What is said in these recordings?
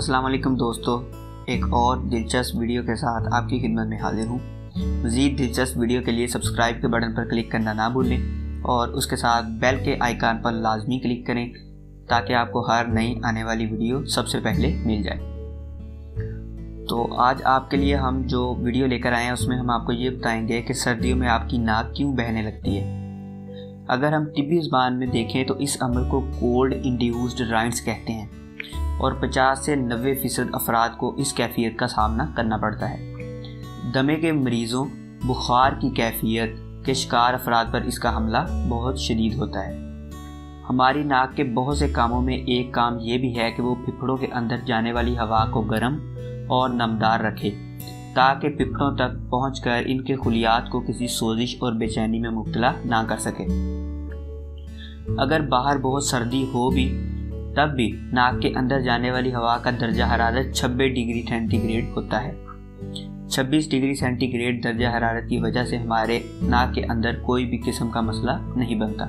अस्सलाम वालेकुम दोस्तों, एक और दिलचस्प वीडियो के साथ आपकी खिदमत में हाजिर हूँ। मज़ीद दिलचस्प वीडियो के लिए सब्सक्राइब के बटन पर क्लिक करना ना भूलें और उसके साथ बेल के आइकन पर लाजमी क्लिक करें ताकि आपको हर नई आने वाली वीडियो सबसे पहले मिल जाए। तो आज आपके लिए हम जो वीडियो लेकर आए हैं उसमें हम आपको ये बताएंगे कि सर्दियों में आपकी नाक क्यों बहने लगती है। अगर हम तिब्बी ज़बान में देखें तो इस अमल को कोल्ड इंड्यूस्ड राइंस कहते हैं और 50 से 90% अफराद को इस कैफियत का सामना करना पड़ता है। दमे के मरीज़ों, बुखार की कैफियत के शिकार अफराद पर इसका हमला बहुत शदीद होता है। हमारी नाक के बहुत से कामों में एक काम ये भी है कि वो फेफड़ों के अंदर जाने वाली हवा को गर्म और नमदार रखे ताकि फेफड़ों तक पहुंचकर इनके खुलियात को किसी सोजिश और बेचैनी में मुब्तला ना कर सके। अगर बाहर बहुत सर्दी हो भी तब भी नाक के अंदर जाने वाली हवा का दर्जा हरारत 26 डिग्री सेंटीग्रेड होता है। 26 डिग्री सेंटीग्रेड दर्जा हरारत की वजह से हमारे नाक के अंदर कोई भी किस्म का मसला नहीं बनता,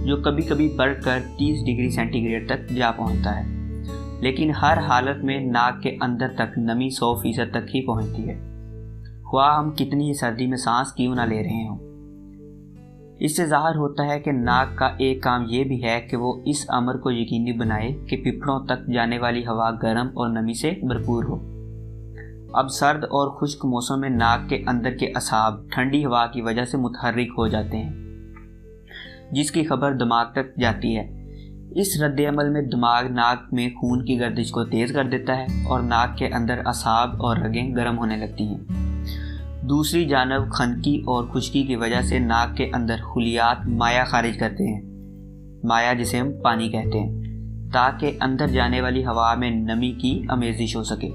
जो कभी कभी बढ़कर 30 डिग्री सेंटीग्रेड तक जा पहुंचता है। लेकिन हर हालत में नाक के अंदर तक नमी 100% तक ही पहुंचती है, ख्वाह हम कितनी ही सर्दी में सांस क्यों ना ले रहे हों। इससे ज़ाहिर होता है कि नाक का एक काम ये भी है कि वो इस अमर को यकीनी बनाए कि फेफड़ों तक जाने वाली हवा गर्म और नमी से भरपूर हो। अब सर्द और खुश्क मौसम में नाक के अंदर के असाब ठंडी हवा की वजह से मुतहर्रिक हो जाते हैं, जिसकी खबर दिमाग तक जाती है। इस रद्द-ए-अमल में दिमाग नाक में खून की गर्दिश को तेज़ कर देता है और नाक के अंदर असाब और रगें गर्म होने लगती हैं। दूसरी जानब खनकी और खुश्की की वजह से नाक के अंदर खुलियात माया खारिज करते हैं, माया जिसे हम पानी कहते हैं, ताकि अंदर जाने वाली हवा में नमी की आमेजिश हो सके।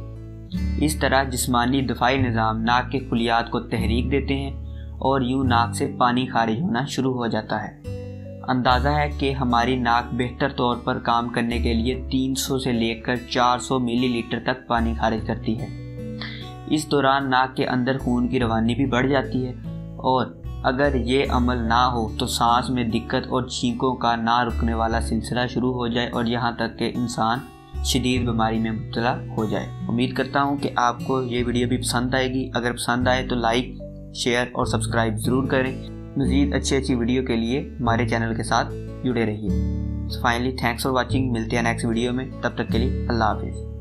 इस तरह जिस्मानी दफाई निज़ाम नाक के खुलियात को तहरीक देते हैं और यूं नाक से पानी खारिज होना शुरू हो जाता है। अंदाज़ा है कि हमारी नाक बेहतर तौर पर काम करने के लिए 300 से लेकर 400 मिलीलीटर तक पानी खारिज करती है। इस दौरान नाक के अंदर खून की रवानी भी बढ़ जाती है और अगर ये अमल ना हो तो सांस में दिक्कत और छींकों का ना रुकने वाला सिलसिला शुरू हो जाए और यहाँ तक कि इंसान शदीद बीमारी में मुब्तला हो जाए। उम्मीद करता हूँ कि आपको ये वीडियो भी पसंद आएगी। अगर पसंद आए तो लाइक, शेयर और सब्सक्राइब ज़रूर करें। मज़ीद अच्छी वीडियो के लिए हमारे चैनल के साथ जुड़े रहिए। Finally thanks for watching. मिलते हैं नेक्स्ट वीडियो में, तब तक के लिए अल्लाह हाफिज़।